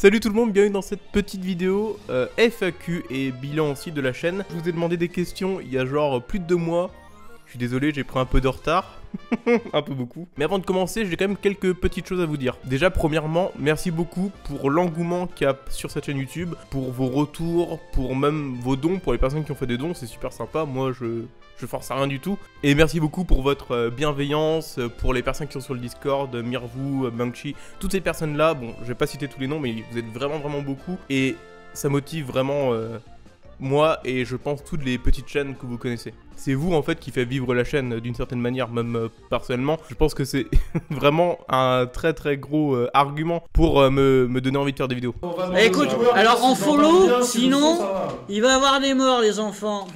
Salut tout le monde, bienvenue dans cette petite vidéo FAQ et bilan aussi de la chaîne. Je vous ai demandé des questions il y a genre plus de 2 mois. Je suis désolé, j'ai pris un peu de retard. Un peu beaucoup. Mais avant de commencer, j'ai quand même quelques petites choses à vous dire. Déjà, premièrement, merci beaucoup pour l'engouement qu'il y a sur cette chaîne YouTube, pour vos retours, pour même vos dons, pour les personnes qui ont fait des dons, c'est super sympa. Moi, je force à rien du tout. Et merci beaucoup pour votre bienveillance, pour les personnes qui sont sur le Discord, Mirvou, Bankshi, toutes ces personnes-là. Bon, je vais pas citer tous les noms, mais vous êtes vraiment beaucoup. Et ça motive vraiment moi et je pense toutes les petites chaînes que vous connaissez. C'est vous en fait qui fait vivre la chaîne d'une certaine manière, même personnellement. Je pense que c'est vraiment un très gros argument pour me donner envie de faire des vidéos. Écoute, alors en follow, sinon il va y avoir des morts les enfants.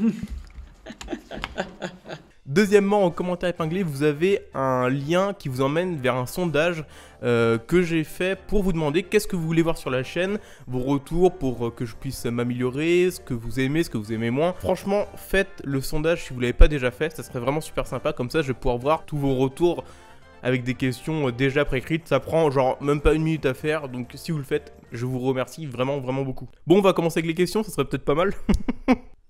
Deuxièmement, en commentaire épinglé, vous avez un lien qui vous emmène vers un sondage que j'ai fait pour vous demander qu'est-ce que vous voulez voir sur la chaîne, vos retours pour que je puisse m'améliorer, ce que vous aimez moins. Franchement, faites le sondage si vous ne l'avez pas déjà fait, ça serait vraiment super sympa, comme ça je vais pouvoir voir tous vos retours avec des questions déjà préécrites. Ça prend genre même pas 1 minute à faire, donc si vous le faites, je vous remercie vraiment beaucoup. Bon, on va commencer avec les questions, ça serait peut-être pas mal.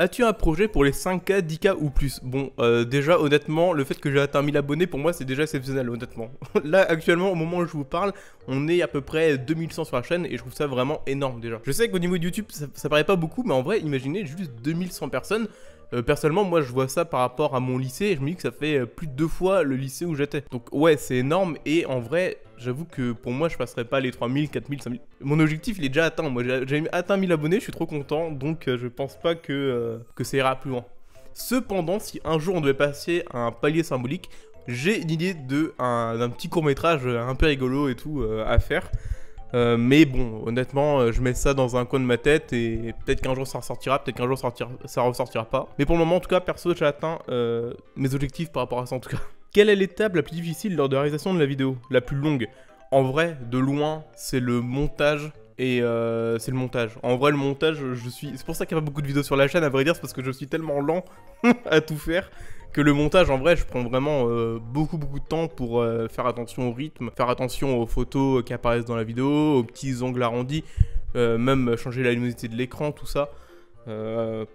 As-tu un projet pour les 5K, 10K ou plus? Bon, déjà, honnêtement, le fait que j'ai atteint 1000 abonnés, pour moi, c'est déjà exceptionnel, honnêtement. Là, actuellement, au moment où je vous parle, on est à peu près 2100 sur la chaîne et je trouve ça vraiment énorme, déjà. Je sais qu'au niveau de YouTube, ça paraît pas beaucoup, mais en vrai, imaginez juste 2100 personnes. Personnellement, moi, je vois ça par rapport à mon lycée et je me dis que ça fait plus de 2 fois le lycée où j'étais. Donc, ouais, c'est énorme et en vrai, j'avoue que pour moi, je passerai pas les 3000, 4000, 5000. Mon objectif, il est déjà atteint. Moi, j'ai atteint 1000 abonnés, je suis trop content. Donc, je pense pas que ça ira plus loin. Cependant, si un jour on devait passer à un palier symbolique, j'ai une idée d'un petit court-métrage un peu rigolo et tout à faire. Mais bon, honnêtement, je mets ça dans un coin de ma tête et peut-être qu'un jour ça ressortira, peut-être qu'un jour ça ressortira pas. Mais pour le moment, en tout cas, perso, j'ai atteint mes objectifs par rapport à ça en tout cas. Quelle est l'étape la plus difficile lors de la réalisation de la vidéo? La plus longue? En vrai, de loin, c'est le montage. Et c'est le montage. En vrai, le montage, c'est pour ça qu'il y a pas beaucoup de vidéos sur la chaîne, à vrai dire, c'est parce que je suis tellement lent à tout faire que le montage, en vrai, je prends vraiment beaucoup de temps pour faire attention au rythme, faire attention aux photos qui apparaissent dans la vidéo, aux petits angles arrondis, même changer la luminosité de l'écran, tout ça,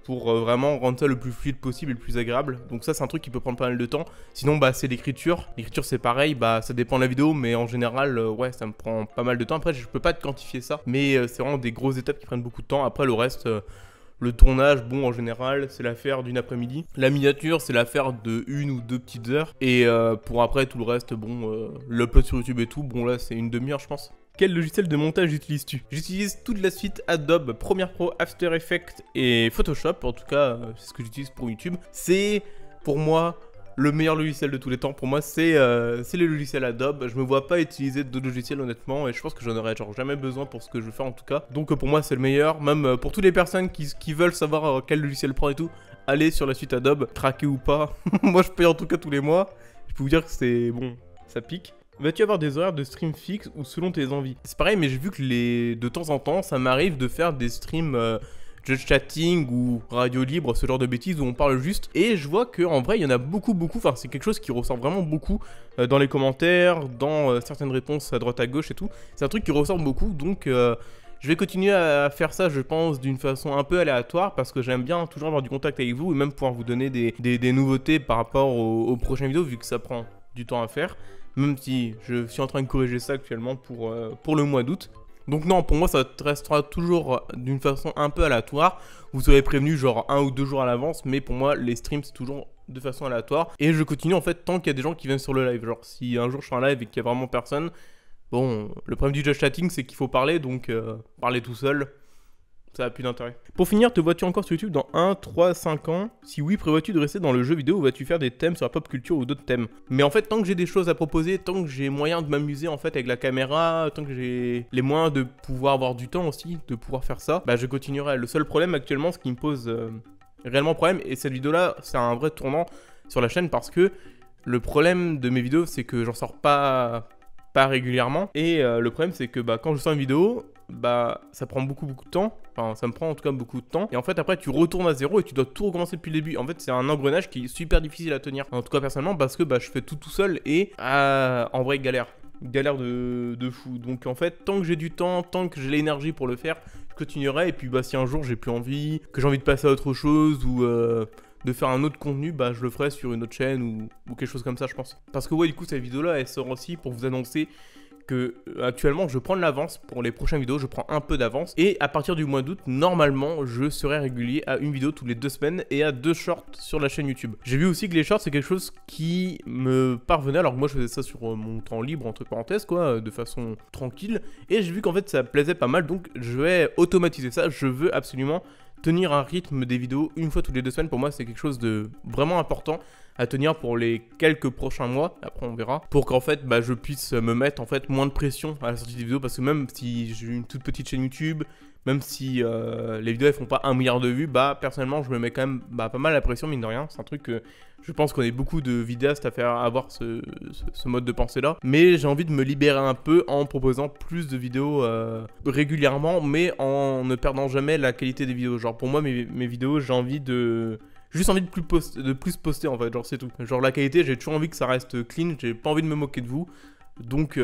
pour vraiment rendre ça le plus fluide possible et le plus agréable. Donc ça, c'est un truc qui peut prendre pas mal de temps. Sinon, bah, c'est l'écriture. L'écriture, c'est pareil, bah, ça dépend de la vidéo, mais en général, ouais, ça me prend pas mal de temps. Après, je peux pas te quantifier ça, mais c'est vraiment des grosses étapes qui prennent beaucoup de temps. Après, le reste... le tournage, bon, en général, c'est l'affaire d'une après-midi. La miniature, c'est l'affaire de 1 ou 2 petites heures. Et pour après, tout le reste, bon, l'upload sur YouTube et tout, bon, là, c'est une demi-heure, je pense. Quel logiciel de montage utilises-tu? J'utilise toute la suite Adobe, Premiere Pro, After Effects et Photoshop. En tout cas, c'est ce que j'utilise pour YouTube. C'est, pour moi, le meilleur logiciel de tous les temps. Pour moi, c'est le logiciel Adobe. Je me vois pas utiliser d'autres logiciels honnêtement et je pense que j'en aurais genre jamais besoin pour ce que je fais en tout cas. Donc pour moi, c'est le meilleur. Même pour toutes les personnes qui veulent savoir quel logiciel prendre et tout, allez sur la suite Adobe, craquer ou pas. Moi, je paye en tout cas tous les mois. Je peux vous dire que c'est bon, ça pique. Vas-tu avoir des horaires de stream fixes ou selon tes envies? C'est pareil, mais j'ai vu que de temps en temps, ça m'arrive de faire des streams Just Chatting ou Radio Libre, ce genre de bêtises où on parle juste. Et je vois qu'en vrai, il y en a beaucoup. Enfin, c'est quelque chose qui ressort vraiment beaucoup dans les commentaires, dans certaines réponses à droite à gauche et tout. C'est un truc qui ressort beaucoup, donc je vais continuer à faire ça, je pense, d'une façon un peu aléatoire parce que j'aime bien toujours avoir du contact avec vous et même pouvoir vous donner des nouveautés par rapport aux prochaines vidéos vu que ça prend du temps à faire. Même si je suis en train de corriger ça actuellement pour le mois d'août. Donc non, pour moi, ça restera toujours d'une façon un peu aléatoire. Vous serez prévenu genre 1 ou 2 jours à l'avance, mais pour moi, les streams, c'est toujours de façon aléatoire. Et je continue en fait tant qu'il y a des gens qui viennent sur le live. Genre si un jour je suis en live et qu'il y a vraiment personne, bon, le problème du just chatting, c'est qu'il faut parler, donc parler tout seul, ça n'a plus d'intérêt. Pour finir, te vois-tu encore sur YouTube dans 1, 3, 5 ans? Si oui, prévois-tu de rester dans le jeu vidéo ou vas-tu faire des thèmes sur la pop culture ou d'autres thèmes? Mais en fait, tant que j'ai des choses à proposer, tant que j'ai moyen de m'amuser en fait avec la caméra, tant que j'ai les moyens de pouvoir avoir du temps aussi, de pouvoir faire ça, bah je continuerai. Le seul problème actuellement, ce qui me pose réellement problème, et cette vidéo-là, c'est un vrai tournant sur la chaîne parce que le problème de mes vidéos, c'est que j'en sors pas régulièrement. Et le problème, c'est que bah, quand je sors une vidéo, bah ça prend beaucoup de temps. Enfin, ça me prend en tout cas beaucoup de temps. Et en fait, après, tu retournes à zéro et tu dois tout recommencer depuis le début. En fait, c'est un engrenage qui est super difficile à tenir. En tout cas, personnellement, parce que bah, je fais tout seul et en vrai, galère. galère de fou. Donc en fait, tant que j'ai du temps, tant que j'ai l'énergie pour le faire, je continuerai. Et puis bah si un jour j'ai plus envie, que j'ai envie de passer à autre chose ou de faire un autre contenu, bah je le ferai sur une autre chaîne ou quelque chose comme ça, je pense. Parce que ouais, du coup cette vidéo là elle sort aussi pour vous annoncer que actuellement je prends de l'avance pour les prochaines vidéos, je prends un peu d'avance et à partir du mois d'août, normalement je serai régulier à une vidéo toutes les 2 semaines et à 2 shorts sur la chaîne YouTube. J'ai vu aussi que les shorts c'est quelque chose qui me parvenait, alors que moi je faisais ça sur mon temps libre entre parenthèses quoi, de façon tranquille, et j'ai vu qu'en fait ça plaisait pas mal, donc je vais automatiser ça. Je veux absolument tenir un rythme des vidéos une fois toutes les 2 semaines. Pour moi c'est quelque chose de vraiment important à tenir pour les quelques prochains mois, après on verra, pour qu'en fait bah, je puisse me mettre en fait moins de pression à la sortie des vidéos, parce que même si j'ai une toute petite chaîne YouTube, même si les vidéos elles font pas 1 milliard de vues, bah personnellement je me mets quand même pas mal la pression mine de rien. C'est un truc que je pense qu'on est beaucoup de vidéastes à faire avoir ce mode de pensée là, mais j'ai envie de me libérer un peu en proposant plus de vidéos régulièrement, mais en ne perdant jamais la qualité des vidéos. Genre pour moi mes vidéos j'ai envie de... Juste envie de plus poster en fait, genre c'est tout. Genre la qualité, j'ai toujours envie que ça reste clean, j'ai pas envie de me moquer de vous. Donc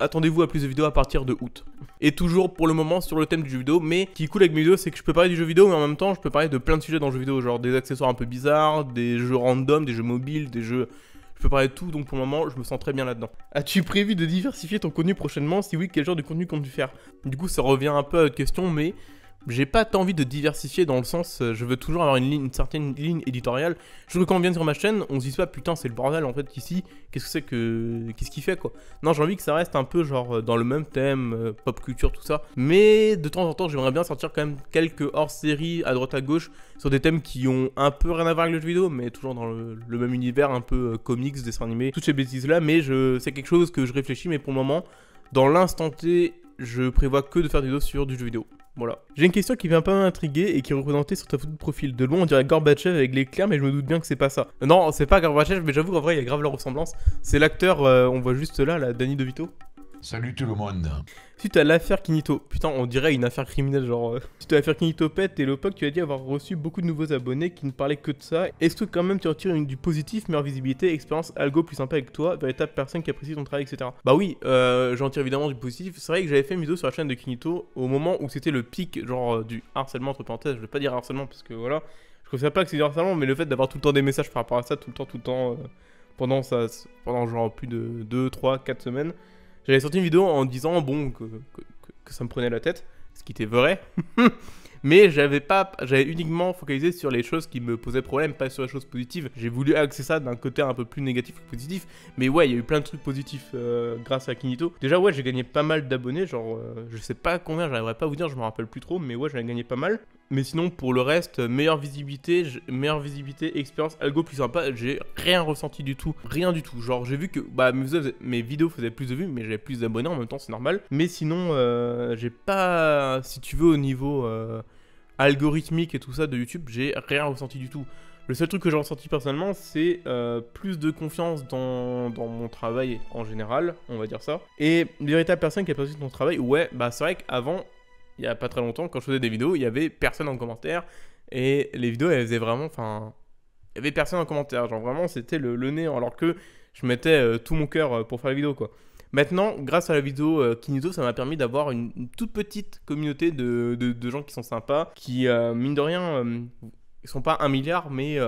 attendez-vous à plus de vidéos à partir de août. Et toujours pour le moment sur le thème du jeu vidéo, mais ce qui est cool avec mes vidéos c'est que je peux parler du jeu vidéo mais en même temps je peux parler de plein de sujets dans le jeu vidéo. Genre des accessoires un peu bizarres, des jeux random, des jeux mobiles, des jeux... Je peux parler de tout, donc pour le moment je me sens très bien là-dedans. As-tu prévu de diversifier ton contenu prochainement? Si oui, quel genre de contenu comptes-tu faire? Du coup ça revient un peu à votre question, mais... j'ai pas tant envie de diversifier dans le sens, je veux toujours avoir une certaine ligne éditoriale. Je trouve que quand on vient sur ma chaîne, on se dit pas putain c'est le bordel en fait ici, qu'est-ce qu'il fait quoi. Non, j'ai envie que ça reste un peu genre dans le même thème, pop culture tout ça. Mais de temps en temps j'aimerais bien sortir quand même quelques hors-séries à droite à gauche sur des thèmes qui ont un peu rien à voir avec le jeu vidéo, mais toujours dans le même univers, un peu comics, dessins animés, toutes ces bêtises là. Mais c'est quelque chose que je réfléchis, mais pour le moment, dans l'instant T, je prévois que de faire des vidéos sur du jeu vidéo. Voilà. J'ai une question qui vient pas m'intriguer et qui est représentée sur ta photo de profil. De loin, on dirait Gorbatchev avec l'éclair, mais je me doute bien que c'est pas ça. Non, c'est pas Gorbatchev, mais j'avoue qu'en vrai, il y a grave la ressemblance. C'est l'acteur, on voit juste là, Danny DeVito. Salut tout le monde. Suite à l'affaire Kinito, putain, on dirait une affaire criminelle, genre. Suite à l'affaire Kinito Pet et Lopoc, tu as dit avoir reçu beaucoup de nouveaux abonnés qui ne parlaient que de ça. Est-ce que quand même tu retires du positif, meilleure visibilité, expérience algo plus sympa avec toi, véritable personne qui apprécie ton travail, etc. Bah oui, j'en tire évidemment du positif. C'est vrai que j'avais fait une vidéo sur la chaîne de Kinito au moment où c'était le pic, genre du harcèlement entre parenthèses. Je vais pas dire harcèlement parce que voilà, je considère pas que c'est du harcèlement, mais le fait d'avoir tout le temps des messages par rapport à ça, tout le temps, pendant genre plus de 2, 3, 4 semaines. J'avais sorti une vidéo en disant bon que ça me prenait la tête, ce qui était vrai, mais j'avais uniquement focalisé sur les choses qui me posaient problème, pas sur les choses positives. J'ai voulu axer ça d'un côté un peu plus négatif que positif, mais ouais, il y a eu plein de trucs positifs grâce à Kinito. Déjà ouais, j'ai gagné pas mal d'abonnés, genre je sais pas combien, j'arriverai pas à vous dire, je me rappelle plus trop, mais ouais, j'en ai gagné pas mal. Mais sinon pour le reste, meilleure visibilité, expérience, algo plus sympa, j'ai rien ressenti du tout, rien du tout. Genre j'ai vu que mes vidéos faisaient plus de vues, mais j'avais plus d'abonnés en même temps, c'est normal. Mais sinon j'ai pas, si tu veux au niveau algorithmique et tout ça de YouTube, j'ai rien ressenti du tout. Le seul truc que j'ai ressenti personnellement, c'est plus de confiance dans mon travail en général, on va dire ça. Et les véritables personnes qui apprécient ton travail, ouais, bah c'est vrai qu'avant, il y a pas très longtemps, quand je faisais des vidéos, il y avait personne en commentaire. Et les vidéos, elles faisaient vraiment, enfin, il y avait personne en commentaire. Genre vraiment, c'était le néant, alors que je mettais tout mon cœur pour faire la vidéo, quoi. Maintenant, grâce à la vidéo Kinito, ça m'a permis d'avoir une toute petite communauté de gens qui sont sympas, qui, mine de rien, ils sont pas 1 milliard, mais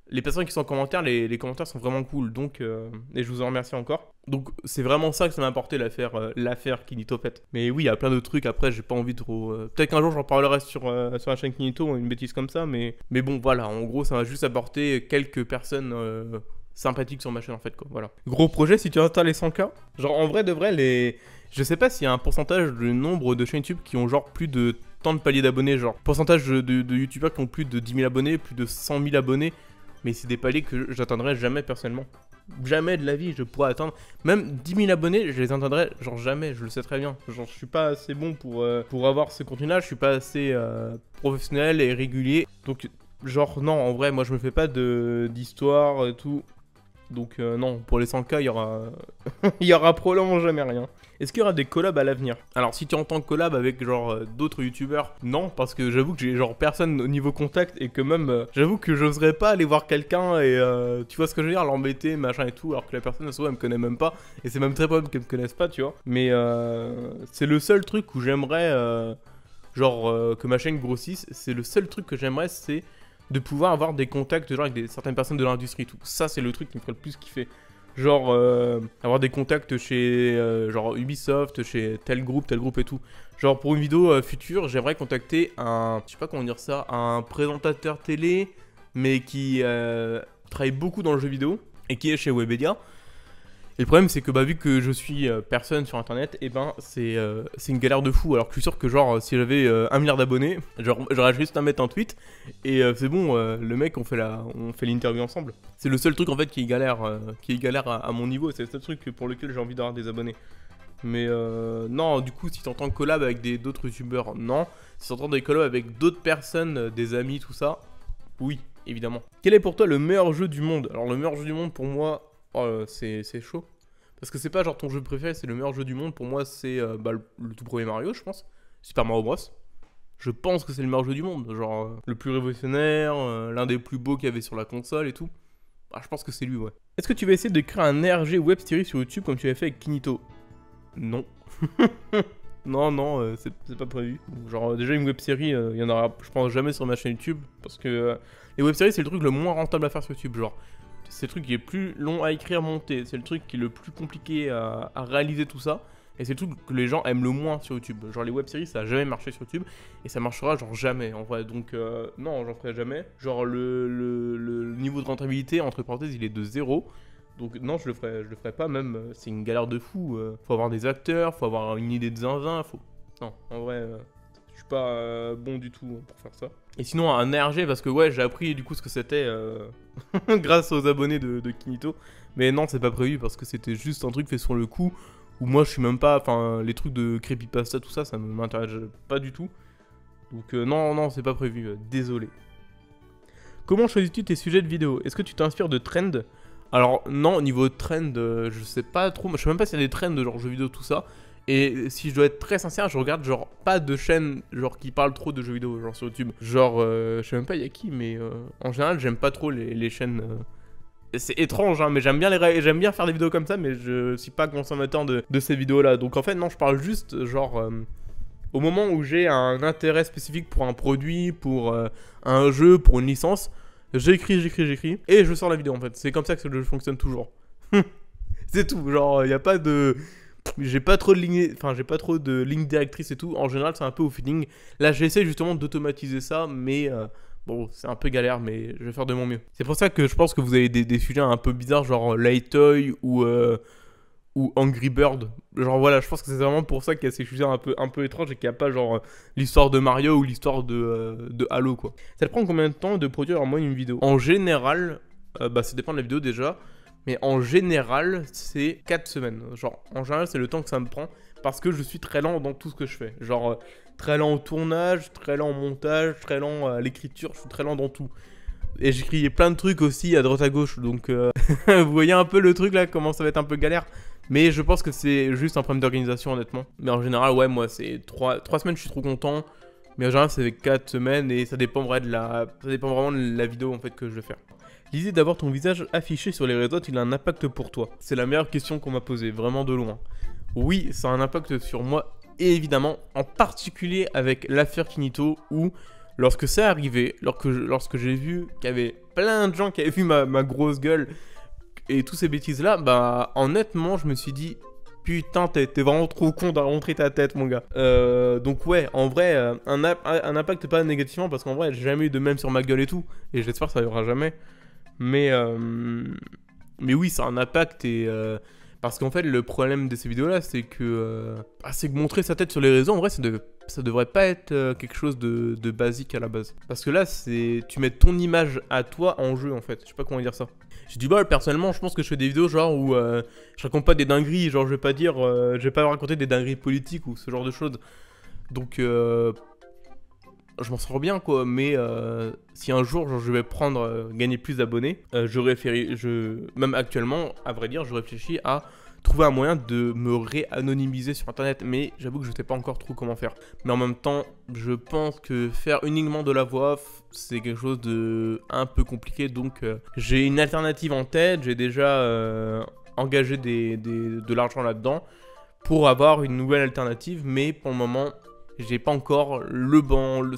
les personnes qui sont en commentaire, les commentaires sont vraiment cool, donc, et je vous en remercie encore. Donc c'est vraiment ça que ça m'a apporté l'affaire Kinito Pet. Mais oui, il y a plein de trucs, après j'ai pas envie de trop... Peut-être qu'un jour j'en parlerai sur la chaîne Kinito, une bêtise comme ça, mais bon voilà, en gros ça m'a juste apporté quelques personnes... sympathique sur ma chaîne en fait quoi, voilà. Gros projet si tu atteins les 100K. Genre en vrai de vrai je sais pas s'il y a un pourcentage du nombre de chaînes YouTube qui ont genre plus de tant de paliers d'abonnés, genre pourcentage de youtubeurs qui ont plus de 10 000 abonnés, plus de 100 000 abonnés, mais c'est des paliers que j'atteindrai jamais personnellement. Jamais de la vie je pourrais atteindre, même 10 000 abonnés je les atteindrai genre jamais, je le sais très bien. Genre je suis pas assez bon pour avoir ce contenu là, je suis pas assez professionnel et régulier, donc genre non en vrai moi je me fais pas d'histoire et tout. Donc non, pour les 100K, il y aura... il y aura probablement jamais rien. Est-ce qu'il y aura des collabs à l'avenir? Alors si tu entends collab avec genre d'autres youtubeurs, non, parce que j'avoue que j'ai genre personne au niveau contact et que même, j'avoue que j'oserais pas aller voir quelqu'un et tu vois ce que je veux dire, l'embêter, machin et tout, alors que la personne, souvent, elle me connaît même pas, et c'est même très probable qu'elle me connaisse pas, tu vois. Mais c'est le seul truc où j'aimerais, que ma chaîne grossisse, c'est le seul truc que j'aimerais, c'est de pouvoir avoir des contacts genre avec certaines personnes de l'industrie, tout. Ça, c'est le truc qui me ferait le plus kiffer. Genre, avoir des contacts chez genre Ubisoft, chez tel groupe et tout. Genre, pour une vidéo future, j'aimerais contacter un, je sais pas comment dire ça, un présentateur télé, mais qui travaille beaucoup dans le jeu vidéo, et qui est chez Webedia. Et le problème, c'est que vu que je suis personne sur internet, et c'est une galère de fou. Alors que je suis sûr que genre si j'avais 1 milliard d'abonnés, j'aurais juste à mettre un tweet et c'est bon, le mec on fait l'interview ensemble. C'est le seul truc en fait qui est galère, à mon niveau. C'est le seul truc pour lequel j'ai envie d'avoir des abonnés. Mais non, du coup, si t'entends collab avec d'autres youtubeurs, non. Si t'entends des collabs avec d'autres personnes, des amis, tout ça, oui, évidemment. Quel est pour toi le meilleur jeu du monde? Alors le meilleur jeu du monde pour moi... c'est chaud. Parce que c'est pas genre ton jeu préféré, c'est le meilleur jeu du monde. Pour moi, c'est le tout premier Mario, je pense. Super Mario Bros. Je pense que c'est le meilleur jeu du monde. Genre, le plus révolutionnaire, l'un des plus beaux qu'il y avait sur la console et tout. Je pense que c'est lui, ouais. Est-ce que tu vas essayer de créer un RG web série sur YouTube comme tu avais fait avec Kinito? Non. non, c'est pas prévu. Genre, déjà, une web série, il y en aura, je pense, jamais sur ma chaîne YouTube. Parce que les web séries, c'est le truc le moins rentable à faire sur YouTube. Genre, c'est le truc qui est plus long à écrire, monter. C'est le truc qui est le plus compliqué à réaliser tout ça. Et c'est le truc que les gens aiment le moins sur YouTube. Genre les web-séries, ça a jamais marché sur YouTube. Et ça marchera genre jamais en vrai. Donc non, j'en ferai jamais. Genre le niveau de rentabilité, entre parenthèses, il est de 0. Donc non, je le ferai pas. Même, c'est une galère de fou. Faut avoir des acteurs, faut avoir une idée de zinzin. Non, en vrai... je suis pas bon du tout pour faire ça. Et sinon un ARG parce que ouais j'ai appris du coup ce que c'était grâce aux abonnés de Kinito. Mais non c'est pas prévu parce que c'était juste un truc fait sur le coup où moi je suis même pas, enfin les trucs de creepypasta tout ça, ça ne m'intéresse pas du tout. Donc non c'est pas prévu, désolé. Comment choisis-tu tes sujets de vidéo? Est-ce que tu t'inspires de trends? Alors non, niveau trend, je sais pas trop, je sais même pas s'il y a des trends de genre jeux vidéo tout ça. Et si je dois être très sincère, je regarde genre pas de chaîne genre qui parle trop de jeux vidéo genre sur YouTube. Genre je sais même pas il y a qui, mais en général j'aime pas trop les chaînes. C'est étrange hein, mais j'aime bien faire des vidéos comme ça, mais je suis pas consommateur de ces vidéos là. Donc en fait non, je parle juste genre au moment où j'ai un intérêt spécifique pour un produit, pour un jeu, pour une licence, j'écris et je sors la vidéo en fait. C'est comme ça que le jeu fonctionne toujours. C'est tout, genre y a pas de... J'ai pas trop de lignes directrices et tout. En général, c'est un peu au feeling. Là, j'essaie justement d'automatiser ça, mais bon, c'est un peu galère, mais je vais faire de mon mieux. C'est pour ça que je pense que vous avez des sujets un peu bizarres, genre Light Toy ou Angry Bird. Genre voilà, je pense que c'est vraiment pour ça qu'il y a ces sujets un peu étranges et qu'il n'y a pas genre l'histoire de Mario ou l'histoire de Halo, quoi. Ça te prend combien de temps de produire en moyenne une vidéo? En général, ça dépend de la vidéo déjà. Mais en général, c'est 4 semaines. Genre, en général, c'est le temps que ça me prend. Parce que je suis très lent dans tout ce que je fais. Genre, très lent au tournage, très lent au montage, très lent à l'écriture. Je suis très lent dans tout. Et j'écris plein de trucs aussi à droite à gauche. Donc, vous voyez un peu le truc là, comment ça va être un peu galère. Mais je pense que c'est juste un problème d'organisation, honnêtement. Mais en général, ouais, moi, c'est 3 semaines, je suis trop content. Mais en général, c'est 4 semaines et ça dépend vraiment de la vidéo en fait que je vais faire. L'idée d'avoir ton visage affiché sur les réseaux, il a un impact pour toi? C'est la meilleure question qu'on m'a posée, vraiment de loin. Oui, ça a un impact sur moi, évidemment, en particulier avec l'affaire Kinito, où lorsque c'est arrivé, lorsque j'ai vu qu'il y avait plein de gens qui avaient vu ma grosse gueule et toutes ces bêtises-là, honnêtement, je me suis dit, putain, t'es vraiment trop con d'avoir montré ta tête, mon gars. Donc ouais, en vrai, un impact pas négativement, parce qu'en vrai, j'ai jamais eu de même sur ma gueule et tout, et j'espère que ça y aura jamais. Mais oui, ça a un impact et parce qu'en fait le problème de ces vidéos là c'est que montrer sa tête sur les réseaux en vrai ça devrait pas être quelque chose de basique à la base. Parce que là tu mets ton image à toi en jeu en fait, je sais pas comment dire ça. J'ai du bol personnellement, je pense que je fais des vidéos genre où je raconte pas des dingueries, genre je vais pas raconter des dingueries politiques ou ce genre de choses. Donc je m'en sors bien quoi, mais si un jour genre, je vais prendre, gagner plus d'abonnés, même actuellement, à vrai dire, je réfléchis à trouver un moyen de me réanonymiser sur internet, mais j'avoue que je sais pas encore trop comment faire. Mais en même temps, je pense que faire uniquement de la voix off, c'est quelque chose de un peu compliqué, donc j'ai une alternative en tête, j'ai déjà engagé de l'argent là-dedans pour avoir une nouvelle alternative, mais pour le moment, j'ai pas encore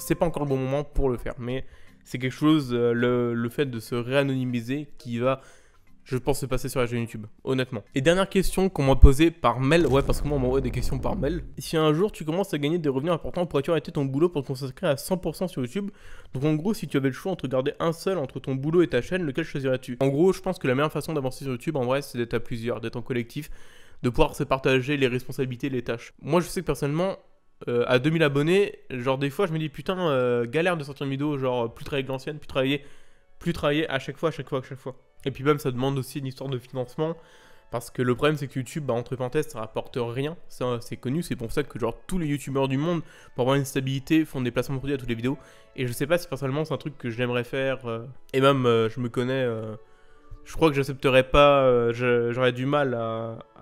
c'est pas encore le bon moment pour le faire, mais c'est quelque chose, le fait de se réanonymiser qui va, je pense, se passer sur la chaîne YouTube, honnêtement. Et dernière question qu'on m'a posée par mail, ouais, parce que moi on m'envoie des questions par mail. Si un jour tu commences à gagner des revenus importants, pourrais-tu arrêter ton boulot pour te consacrer à 100% sur YouTube? Donc en gros, si tu avais le choix entre garder un seul entre ton boulot et ta chaîne, lequel choisirais-tu? En gros, je pense que la meilleure façon d'avancer sur YouTube, en vrai, c'est d'être à plusieurs, d'être en collectif, de pouvoir se partager les responsabilités, les tâches. Moi, je sais que personnellement, à 2000 abonnés, genre des fois je me dis putain, galère de sortir une vidéo, genre plus travailler avec l'ancienne, plus travailler à chaque fois. Et puis même ça demande aussi une histoire de financement, parce que le problème c'est que YouTube, bah, entre parenthèses, ça rapporte rien, ça c'est connu, c'est pour ça que genre tous les youtubeurs du monde, pour avoir une stabilité, font des placements de produits à toutes les vidéos, et je sais pas si personnellement c'est un truc que j'aimerais faire, et même je me connais, je crois que j'accepterais pas, j'aurais du mal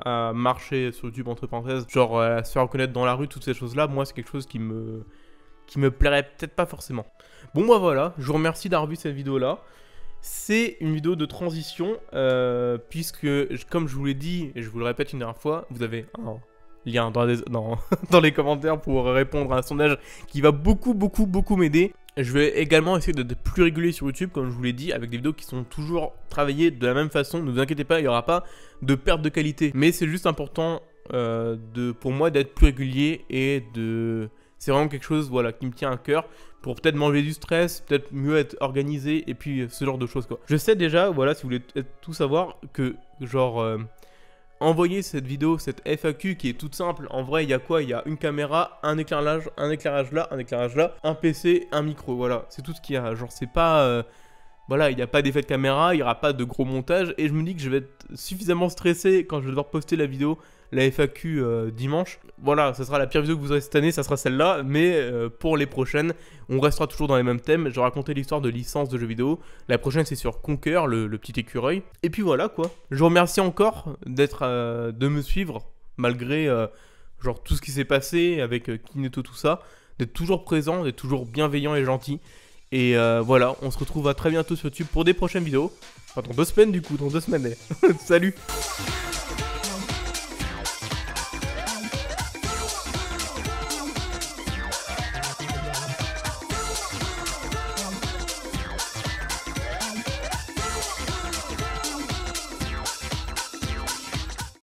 à marcher sur YouTube, entre parenthèses, genre à se faire reconnaître dans la rue, toutes ces choses là, moi c'est quelque chose qui me plairait peut-être pas forcément. Bon bah voilà, je vous remercie d'avoir vu cette vidéo là. C'est une vidéo de transition, puisque, comme je vous l'ai dit, et je vous le répète une dernière fois, vous avez un lien dans les commentaires pour répondre à un sondage qui va beaucoup m'aider. Je vais également essayer d'être plus régulier sur YouTube, comme je vous l'ai dit, avec des vidéos qui sont toujours travaillées de la même façon. Ne vous inquiétez pas, il n'y aura pas de perte de qualité. Mais c'est juste important pour moi d'être plus régulier et de... C'est vraiment quelque chose, voilà, qui me tient à cœur pour peut-être m'enlever du stress, peut-être mieux être organisé et puis ce genre de choses quoi. Je sais déjà, voilà, si vous voulez tout savoir, que genre envoyer cette vidéo, cette FAQ qui est toute simple. En vrai, il y a quoi? Il y a une caméra, un éclairage là, un PC, un micro. Voilà, c'est tout ce qu'il y a. Genre, c'est pas voilà, il n'y a pas d'effet de caméra, il n'y aura pas de gros montage. Et je me dis que je vais être suffisamment stressé quand je vais devoir poster la vidéo, la FAQ dimanche. Voilà, ça sera la pire vidéo que vous aurez cette année, ça sera celle-là. Mais pour les prochaines, on restera toujours dans les mêmes thèmes. Je vais raconter l'histoire de licence de jeux vidéo. La prochaine, c'est sur Conquer, le petit écureuil. Et puis voilà, quoi. Je vous remercie encore de me suivre, malgré genre tout ce qui s'est passé avec Kineto, tout ça. D'être toujours présent, d'être toujours bienveillant et gentil. Et voilà, on se retrouve à très bientôt sur YouTube pour des prochaines vidéos. Enfin, dans 2 semaines du coup, dans 2 semaines. Salut!